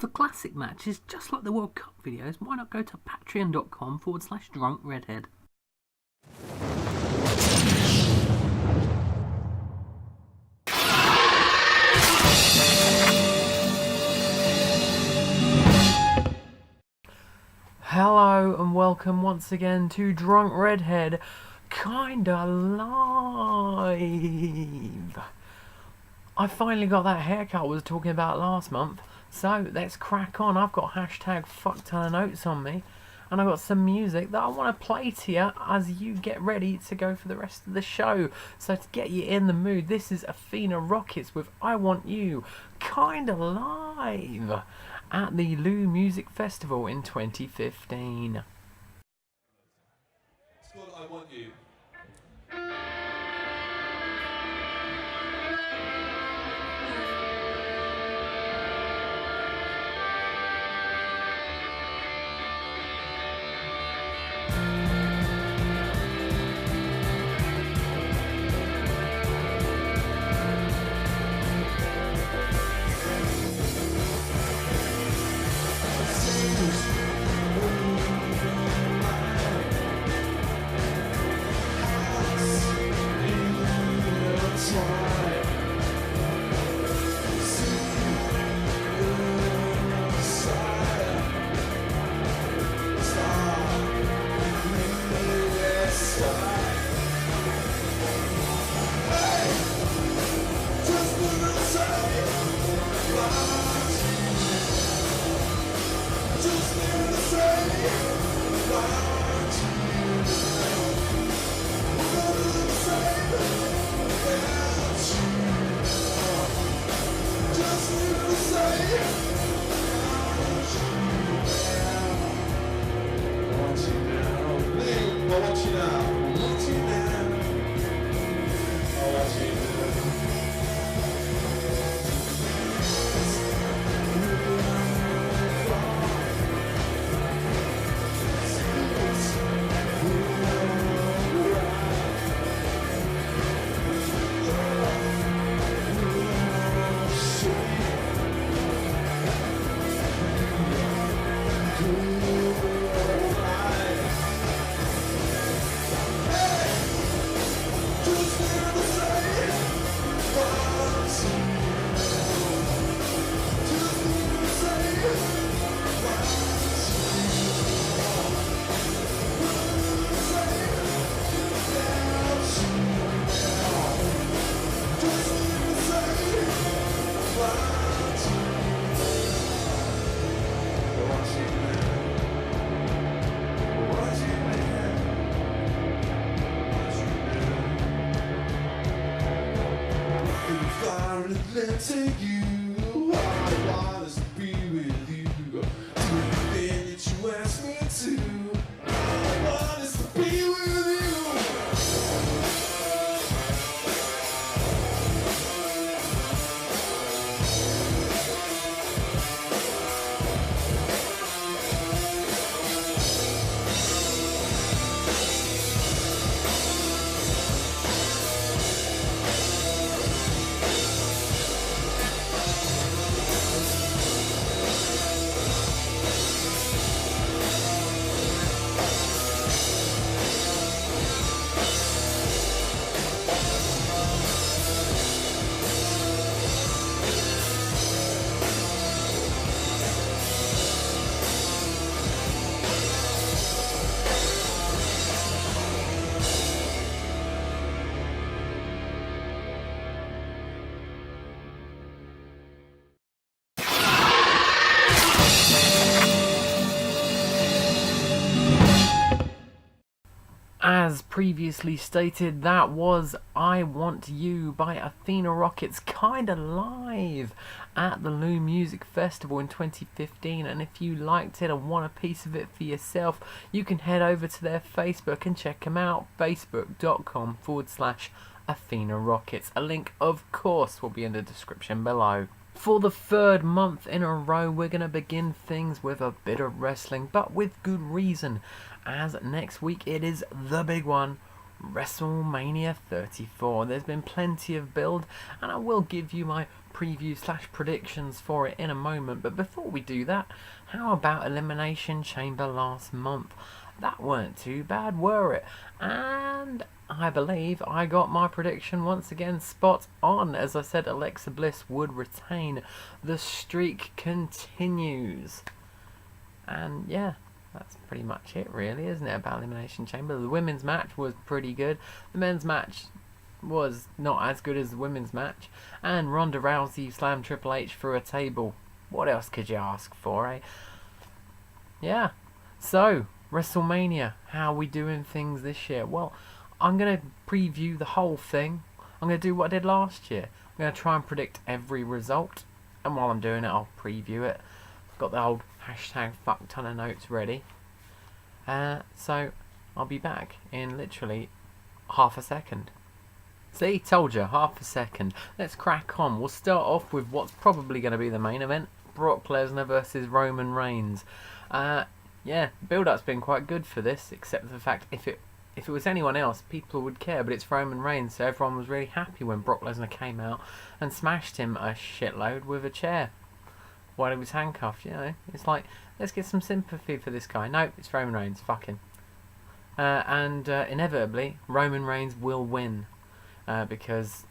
For classic matches, just like the World Cup videos, why not go to patreon.com/drunkredhead. Hello and welcome once again to Drunk Redhead Kinda Live. I finally got that haircut I was talking about last month, so let's crack on. I've got hashtag fuckton of notes on me, and I've got some music that I want to play to you as you get ready to go for the rest of the show. So to get you in the mood, this is Athena Rockets with I Want You Kinda Live at the Lou Music Festival in 2015. It's called I Want You. To you, all I want is to be with you. Do anything that you ask me to. All I want is to be with you. As previously stated, that was I Want You by Athena Rockets Kinda Live at the Lou Music Festival in 2015, and if you liked it and want a piece of it for yourself, you can head over to their Facebook and check them out, facebook.com/Athena Rockets. A link, of course, will be in the description below. For the third month in a row, we're going to begin things with a bit of wrestling, but with good reason, as next week it is the big one, WrestleMania 34. There's been plenty of build, and I will give you my preview slash predictions for it in a moment. But before we do that, how about Elimination Chamber last month? That weren't too bad, were it? And I believe I got my prediction once again spot on. As I said, Alexa Bliss would retain. The streak continues. And yeah, that's pretty much it really, isn't it, about Elimination Chamber? The women's match was pretty good. The men's match was not as good as the women's match. And Ronda Rousey slammed Triple H through a table. What else could you ask for, eh? Yeah. So, WrestleMania, how are we doing things this year? Well, I'm going to preview the whole thing. I'm going to do what I did last year. I'm going to try and predict every result. And while I'm doing it, I'll preview it. I've got the old hashtag fuck ton of notes ready. So, I'll be back in literally half a second. See, told you, half a second. Let's crack on. We'll start off with what's probably going to be the main event. Brock Lesnar versus Roman Reigns. Yeah, build-up's been quite good for this, except for the fact if it was anyone else, people would care, but it's Roman Reigns, so everyone was really happy when Brock Lesnar came out and smashed him a shitload with a chair while he was handcuffed, you know. It's like, let's get some sympathy for this guy. No, it's Roman Reigns, fucking. And inevitably, Roman Reigns will win, because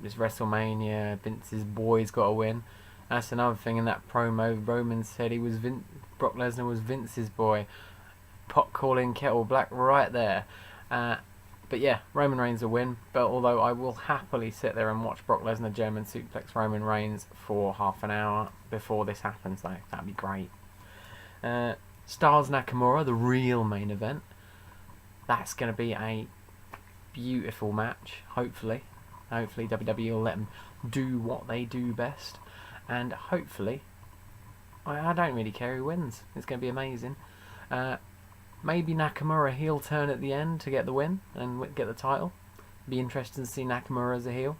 it's WrestleMania, Vince's boy's got to win. That's another thing in that promo. Roman said Brock Lesnar was Vince's boy. Pot calling kettle black right there. But yeah, Roman Reigns will win. But although I will happily sit there and watch Brock Lesnar German suplex Roman Reigns for half an hour before this happens, though. That'd be great. Styles Nakamura, the real main event. That's going to be a beautiful match, hopefully. Hopefully WWE will let them do what they do best. And hopefully, I don't really care who wins. It's going to be amazing. Maybe Nakamura heel turn at the end to get the win and get the title. Be interesting to see Nakamura as a heel.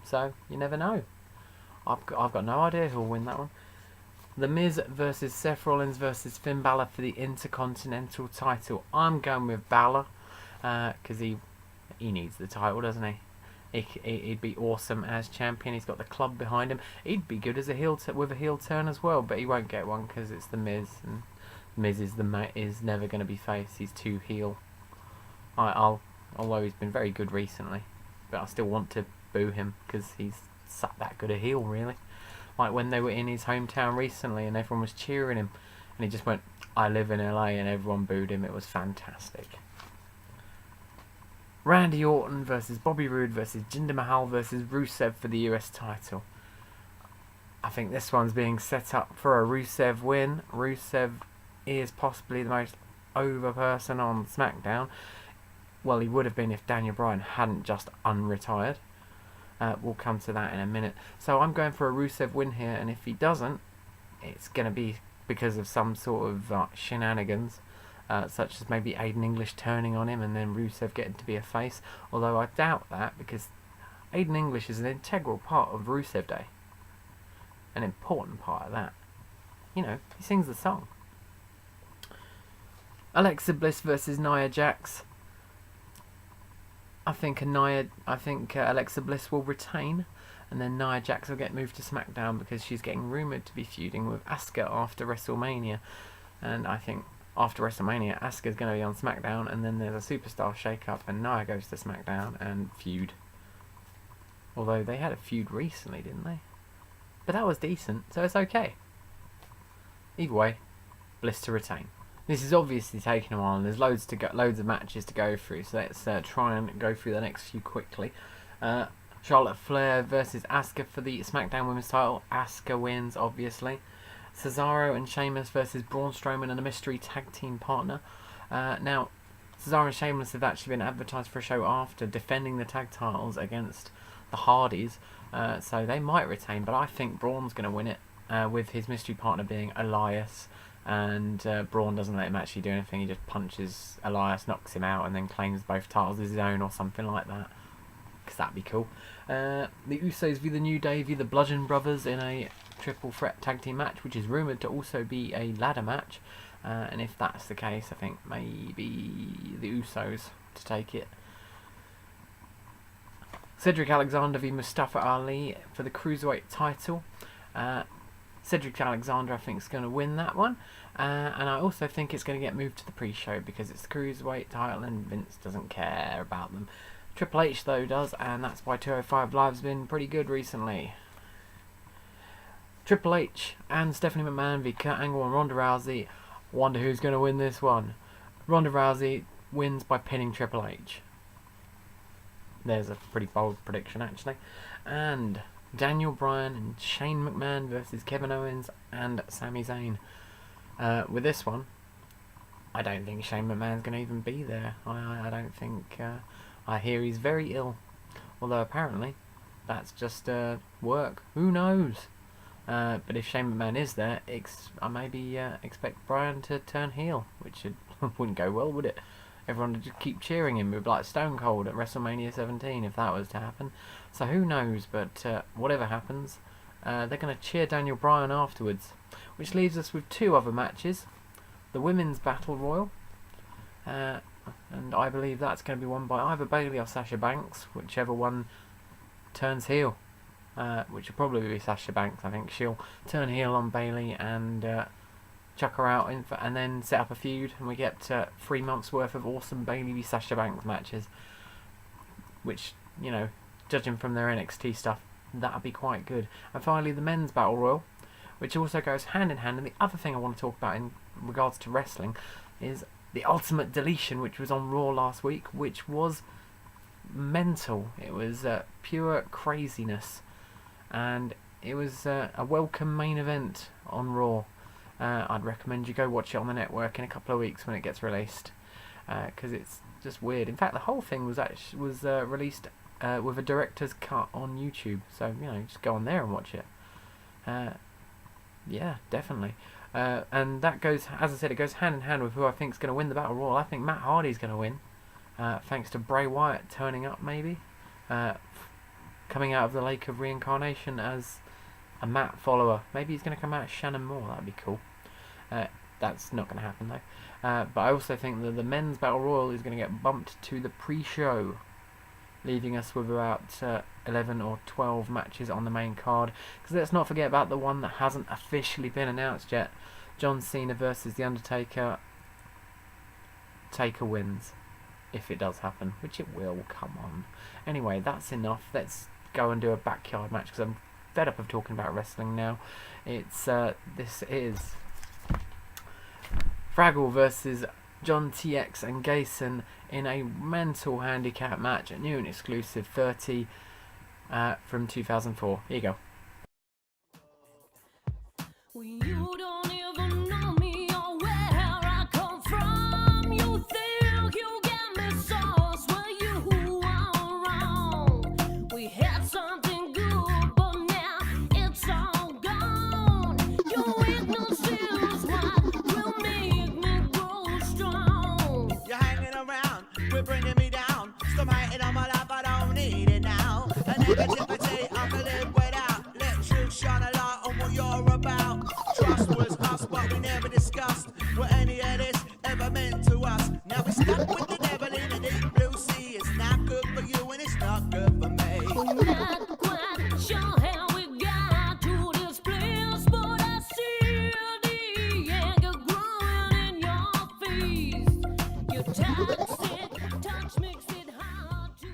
So, you never know. I've got no idea who'll win that one. The Miz versus Seth Rollins versus Finn Balor for the Intercontinental title. I'm going with Balor, because he needs the title, doesn't he? He'd be awesome as champion. He's got the club behind him. He'd be good as a heel with a heel turn as well, but he won't get one because it's the Miz, and Miz is never going to be face. He's too heel. Although he's been very good recently, but I still want to boo him because he's that good a heel, really. Like when they were in his hometown recently and everyone was cheering him, and he just went, "I live in LA," and everyone booed him. It was fantastic. Randy Orton versus Bobby Roode versus Jinder Mahal versus Rusev for the US title. I think this one's being set up for a Rusev win. Rusev is possibly the most over person on SmackDown. Well, he would have been if Daniel Bryan hadn't just unretired. We'll come to that in a minute. So I'm going for a Rusev win here, and if he doesn't, it's going to be because of some sort of shenanigans. Such as maybe Aiden English turning on him and then Rusev getting to be a face. Although I doubt that, because Aiden English is an integral part of Rusev Day. An important part of that. You know, he sings the song. Alexa Bliss versus Nia Jax. I think Alexa Bliss will retain, and then Nia Jax will get moved to SmackDown because she's getting rumoured to be feuding with Asuka after WrestleMania. And I think after WrestleMania, Asuka's going to be on SmackDown, and then there's a superstar shake-up, and Nia goes to SmackDown and feud. Although they had a feud recently, didn't they? But that was decent, so it's okay. Either way, Bliss to retain. This is obviously taking a while, and there's loads of matches to go through. So let's try and go through the next few quickly. Charlotte Flair versus Asuka for the SmackDown Women's title. Asuka wins, obviously. Cesaro and Sheamus versus Braun Strowman and a mystery tag team partner. Now, Cesaro and Sheamus have actually been advertised for a show after defending the tag titles against the Hardys, so they might retain, but I think Braun's going to win it, with his mystery partner being Elias, and Braun doesn't let him actually do anything. He just punches Elias, knocks him out, and then claims both titles as his own or something like that, because that'd be cool. The Usos v the New Day v the Bludgeon Brothers in a triple threat tag team match, which is rumoured to also be a ladder match, and if that's the case, I think maybe the Usos to take it. Cedric Alexander v Mustafa Ali for the Cruiserweight title. Cedric Alexander, I think, is going to win that one. And I also think it's going to get moved to the pre-show because it's the Cruiserweight title and Vince doesn't care about them. Triple H, though, does, and that's why 205 Live's been pretty good recently. Triple H and Stephanie McMahon v Kurt Angle and Ronda Rousey. Wonder who's going to win this one. Ronda Rousey wins by pinning Triple H. There's a pretty bold prediction, actually. And Daniel Bryan and Shane McMahon versus Kevin Owens and Sami Zayn. With this one, I don't think Shane McMahon's going to even be there. I don't think... I hear he's very ill. Although apparently, that's just work. Who knows? But if Shane McMahon is there, I maybe expect Bryan to turn heel, which wouldn't go well, would it? Everyone would just keep cheering him. It would be like Stone Cold at WrestleMania 17 if that was to happen. So who knows, but whatever happens, they're going to cheer Daniel Bryan afterwards. Which leaves us with two other matches. The Women's Battle Royal. And I believe that's going to be won by either Bayley or Sasha Banks, whichever one turns heel. Which will probably be Sasha Banks. I think she'll turn heel on Bayley and chuck her out and then set up a feud, and we get 3 months worth of awesome Bayley v Sasha Banks matches, which, you know, judging from their NXT stuff, that'd be quite good. And finally, the Men's Battle Royal, which also goes hand in hand. And the other thing I want to talk about in regards to wrestling is the Ultimate Deletion, which was on Raw last week, which was mental. It was pure craziness, and it was a welcome main event on Raw. I'd recommend you go watch it on the network in a couple of weeks when it gets released, because it's just weird. In fact, the whole thing was released with a director's cut on YouTube, so you know, just go on there and watch it. Yeah, definitely. And that goes, as I said, it goes hand in hand with who I think is going to win the Battle Royal. I think Matt Hardy's going to win, thanks to Bray Wyatt turning up, maybe, coming out of the Lake of Reincarnation as a Matt follower. Maybe he's going to come out as Shannon Moore. That'd be cool. That's not going to happen though. But I also think that the Men's Battle Royal is going to get bumped to the pre-show, leaving us with about 11 or 12 matches on the main card. Because let's not forget about the one that hasn't officially been announced yet. John Cena versus The Undertaker. Taker wins, if it does happen, which it will, come on. Anyway, that's enough. Let's go and do a backyard match, because I'm fed up of talking about wrestling now. It's this is Fraggle versus John TX and Gayson in a mental handicap match, a new and exclusive 30 from 2004. Here you go. Well, you don't even know me or where I come from. You think you get me sauce, well, you are wrong. We had something good, but now it's all gone. Your ignorance is what will make me grow strong. You're hanging around, we're bringing me down. Stop hating on my life, I don't need it now. A negativity I can live without. Let truth shine a light on what you're about. Trust was us, but we never discussed what any of this ever meant to us. Now we're stuck with the devil in the deep blue sea. It's not good for you and it's not good for me. We're not quite sure how we got to this place, but I see the anger growing in your face. Your toxic touch makes it hard to.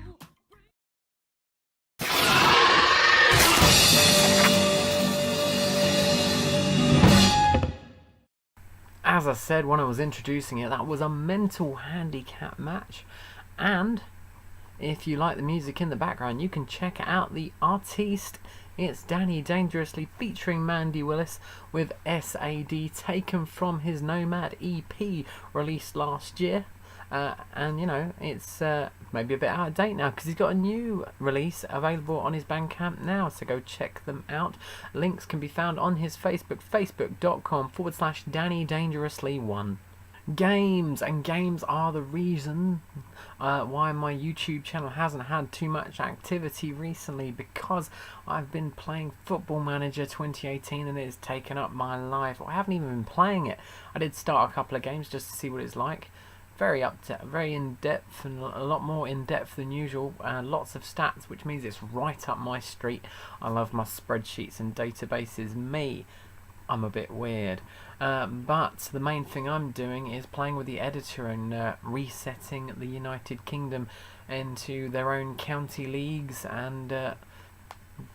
As I said when I was introducing it, that was a mental handicap match. And if you like the music in the background, you can check out the artiste. It's Danny Dangerously featuring Mandy Willis with SAD, taken from his Nomad EP released last year. And you know, it's maybe a bit out of date now, because he's got a new release available on his Bandcamp now, so go check them out. Links can be found on his Facebook, facebook.com/Danny Dangerously1. Games, and games are the reason why my YouTube channel hasn't had too much activity recently, because I've been playing Football Manager 2018 and it's taken up my life. I haven't even been playing it. I did start a couple of games just to see what it's like. very very in depth, and a lot more in depth than usual. Lots of stats, which means it's right up my street. I love my spreadsheets and databases. I'm a bit weird, but the main thing I'm doing is playing with the editor and resetting the United Kingdom into their own county leagues, and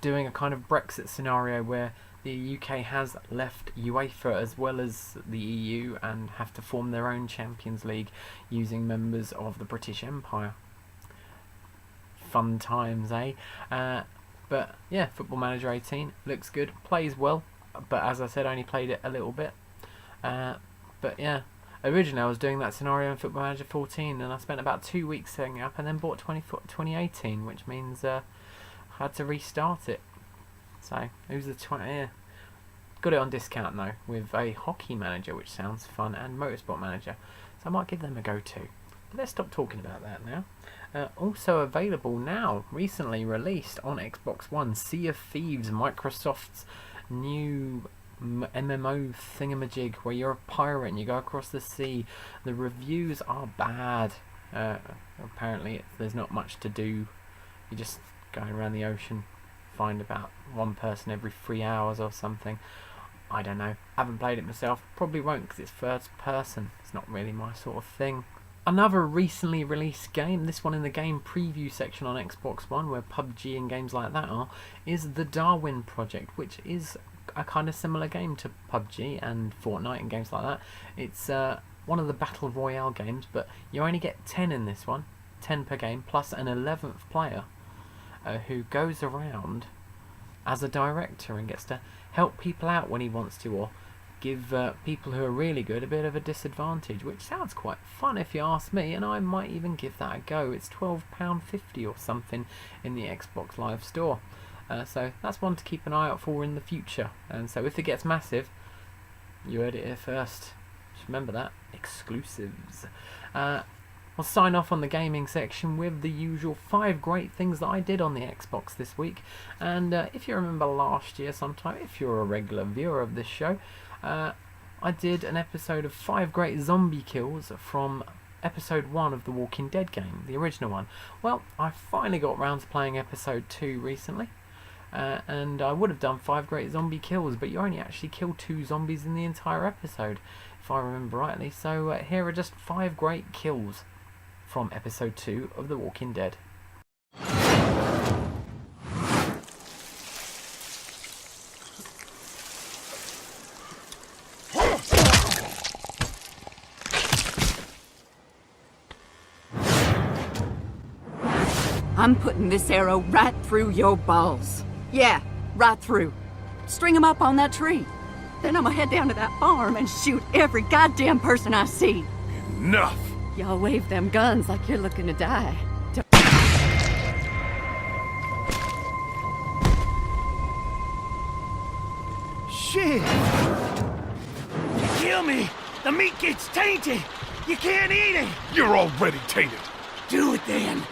doing a kind of Brexit scenario where the UK has left UEFA as well as the EU and have to form their own Champions League using members of the British Empire. Fun times, eh? But yeah, Football Manager 18 looks good, plays well, but as I said, I only played it a little bit. But yeah, originally I was doing that scenario in Football Manager 14, and I spent about 2 weeks setting it up, and then bought 2018, which means I had to restart it. So it was the got it on discount though, with a Hockey Manager, which sounds fun, and Motorsport Manager, so I might give them a go too. But let's stop talking about that now. Also available now, recently released on Xbox One, Sea of Thieves, Microsoft's new MMO thingamajig where you're a pirate and you go across the sea. The reviews are bad. Apparently there's not much to do. You just go around the ocean, find about one person every 3 hours or something. I don't know. I haven't played it myself. Probably won't because it's first person. It's not really my sort of thing. Another recently released game, this one in the game preview section on Xbox One, where PUBG and games like that are, is the Darwin Project, which is a kind of similar game to PUBG and Fortnite and games like that. It's one of the Battle Royale games, but you only get 10 in this one, 10 per game, plus an 11th player who goes around as a director and gets to help people out when he wants to, or give people who are really good a bit of a disadvantage, which sounds quite fun if you ask me, and I might even give that a go. It's £12.50 or something in the Xbox Live Store, so that's one to keep an eye out for in the future. And so if it gets massive, you heard it here first. Just remember that. Exclusives. I'll sign off on the gaming section with the usual 5 great things that I did on the Xbox this week. And if you remember last year sometime, if you're a regular viewer of this show, I did an episode of 5 great zombie kills from episode 1 of the Walking Dead game, the original one. Well, I finally got round to playing episode 2 recently, and I would have done 5 great zombie kills, but you only actually kill 2 zombies in the entire episode, if I remember rightly. So here are just 5 great kills from episode 2 of The Walking Dead. I'm putting this arrow right through your balls. Yeah, right through. String 'em up on that tree. Then I'm gonna head down to that farm and shoot every goddamn person I see. Enough! Y'all wave them guns like you're looking to die. Shit! You kill me, the meat gets tainted. You can't eat it. You're already tainted! Do it then.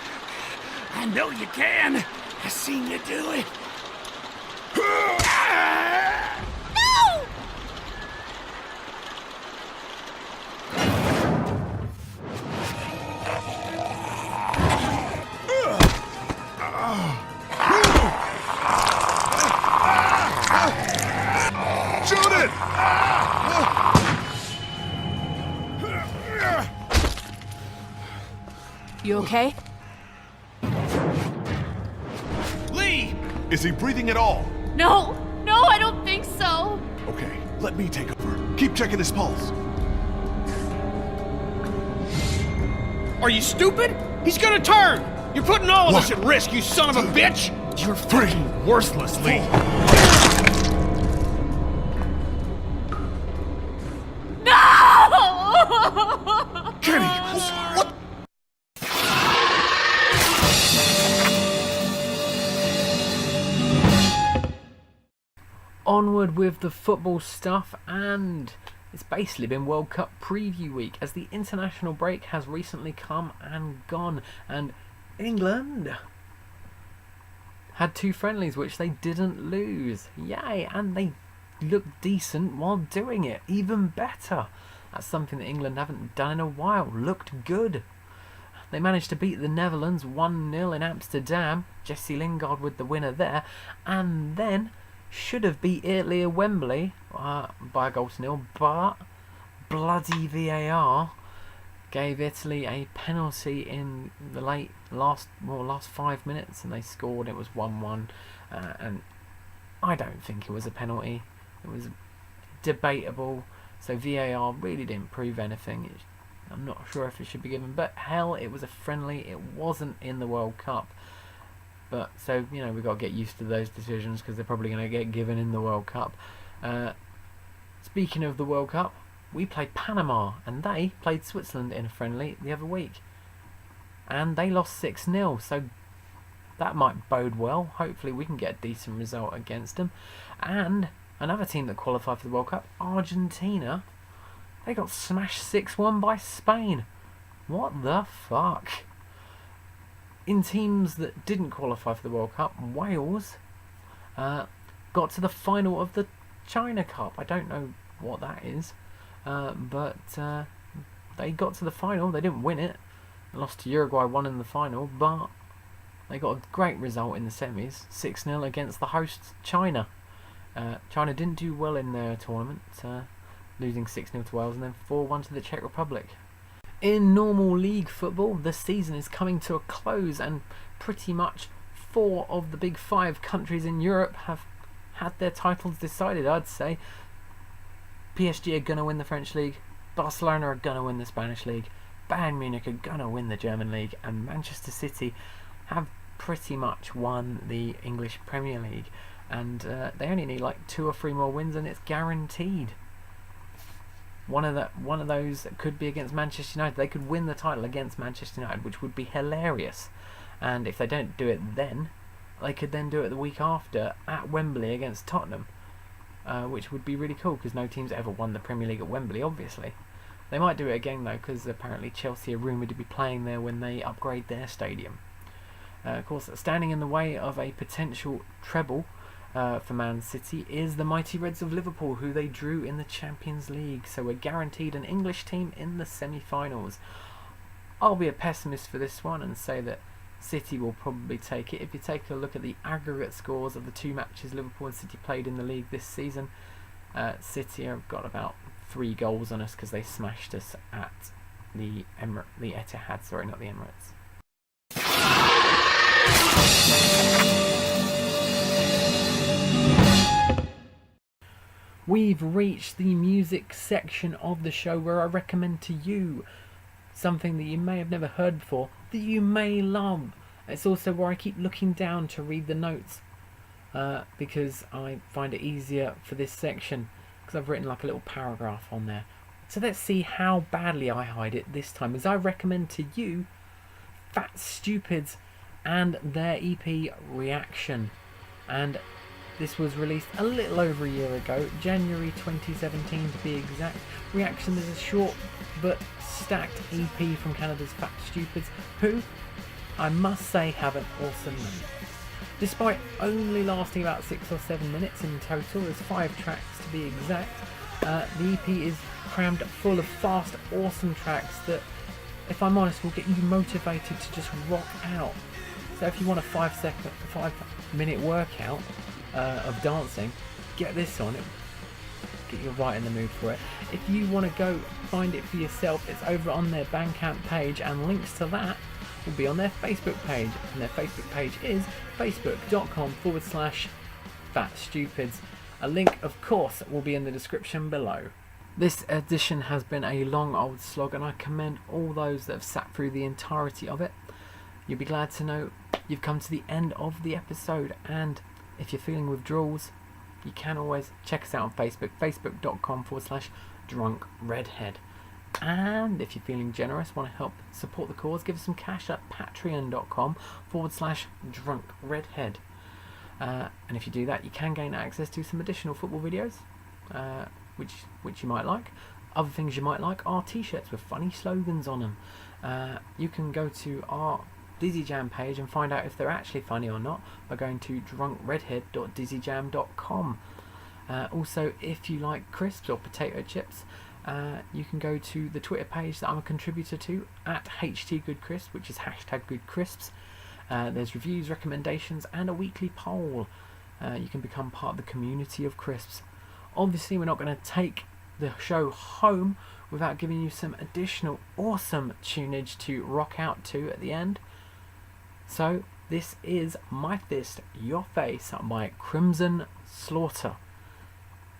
I know you can. I seen you do it. No! Shoot it! You okay? Lee! Is he breathing at all? No, I don't think so. Okay, let me take over. Keep checking his pulse. Are you stupid? He's gonna turn! You're putting all of us at risk, you son of a bitch! You're freaking worthless, Lee. No! Kenny, what? Onward with the football stuff, and it's basically been World Cup preview week as the international break has recently come and gone, and England had 2 friendlies which they didn't lose. Yay! And they looked decent while doing it, even better. That's something that England haven't done in a while. Looked good. They managed to beat the Netherlands 1-0 in Amsterdam. Jesse Lingard with the winner there. And then should have beat Italy at Wembley by a goal to nil, but bloody VAR gave Italy a penalty in the last 5 minutes, and they scored. It was 1-1, and I don't think it was a penalty. It was debatable, so VAR really didn't prove anything. I'm not sure if it should be given, but hell, it was a friendly. It wasn't in the World Cup. But so, you know, we've got to get used to those decisions because they're probably going to get given in the World Cup. Speaking of the World Cup, we played Panama and they played Switzerland in a friendly the other week. And they lost 6-0, so that might bode well. Hopefully we can get a decent result against them. And another team that qualified for the World Cup, Argentina, they got smashed 6-1 by Spain. What the fuck? In teams that didn't qualify for the World Cup, Wales got to the final of the China Cup. I don't know what that is, but they got to the final. They didn't win it. They lost to Uruguay, won in the final, but they got a great result in the semis, 6-0 against the hosts China. China didn't do well in their tournament, losing 6-0 to Wales and then 4-1 to the Czech Republic. In normal league football, the season is coming to a close and pretty much 4 of the big 5 countries in Europe have had their titles decided, I'd say. PSG are going to win the French League, Barcelona are going to win the Spanish League, Bayern Munich are going to win the German League, and Manchester City have pretty much won the English Premier League. And they only need like 2 or 3 more wins and it's guaranteed. One of those could be against Manchester United. They could win the title against Manchester United, which would be hilarious. And if they don't do it then, they could then do it the week after at Wembley against Tottenham, which would be really cool because no team's ever won the Premier League at Wembley, obviously. They might do it again though, because apparently Chelsea are rumoured to be playing there when they upgrade their stadium. Of course, standing in the way of a potential treble for Man City is the mighty Reds of Liverpool, who they drew in the Champions League, so we're guaranteed an English team in the semi-finals. I'll be a pessimist for this one and say that City will probably take it. If you take a look at the aggregate scores of the 2 matches Liverpool and City played in the league this season, City have got about 3 goals on us because they smashed us at the Etihad, sorry, not the Emirates. We've reached the music section of the show where I recommend to you something that you may have never heard before, that you may love. It's also where I keep looking down to read the notes because I find it easier for this section because I've written like a little paragraph on there. So let's see how badly I hide it this time, as I recommend to you Fat Stupids and their EP Reaction. And this was released a little over a year ago, January 2017 to be exact. Reaction is a short but stacked EP from Canada's Fat Stupids, who I must say have an awesome name. Despite only lasting about 6 or 7 minutes in total, there's 5 tracks to be exact. The EP is crammed full of fast, awesome tracks that, if I'm honest, will get you motivated to just rock out. So if you want a 5-minute workout of dancing, get this on. It get you right in the mood for it. If you want to go find it for yourself, it's over on their Bandcamp page, and links to that will be on their Facebook page. And their Facebook page is facebook.com/fatstupids. A link, of course, will be in the description below. This edition has been a long old slog, and I commend all those that have sat through the entirety of it. You'll be glad to know you've come to the end of the episode, and if you're feeling withdrawals, you can always check us out on Facebook, facebook.com/Drunk Redhead. And if you're feeling generous, want to help support the cause, give us some cash at patreon.com/Drunk Redhead. And if you do that, you can gain access to some additional football videos, which you might like. Other things you might like are t-shirts with funny slogans on them. You can go to our Dizzy Jam page and find out if they're actually funny or not by going to drunkredhead.dizzyjam.com. Also, if you like crisps or potato chips, you can go to the Twitter page that I'm a contributor to, at HTGoodCrisps, which is #GoodCrisps. There's reviews, recommendations, and a weekly poll. You can become part of the community of crisps. Obviously, we're not going to take the show home without giving you some additional awesome tunage to rock out to at the end. So, this is My Fist, Your Face by Crimson Slaughter.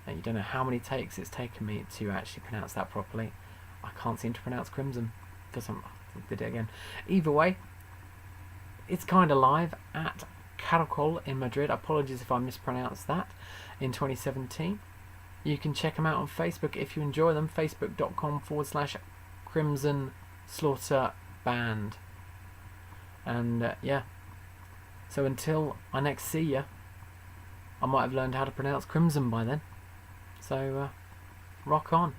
And you don't know how many takes it's taken me to actually pronounce that properly. I can't seem to pronounce Crimson because I did it again. Either way, it's kind of live at Caracol in Madrid. Apologies if I mispronounced that. In 2017. You can check them out on Facebook if you enjoy them. Facebook.com/Crimson Slaughter Band. And yeah. So until I next see you, I might have learned how to pronounce Crimson by then. So rock on.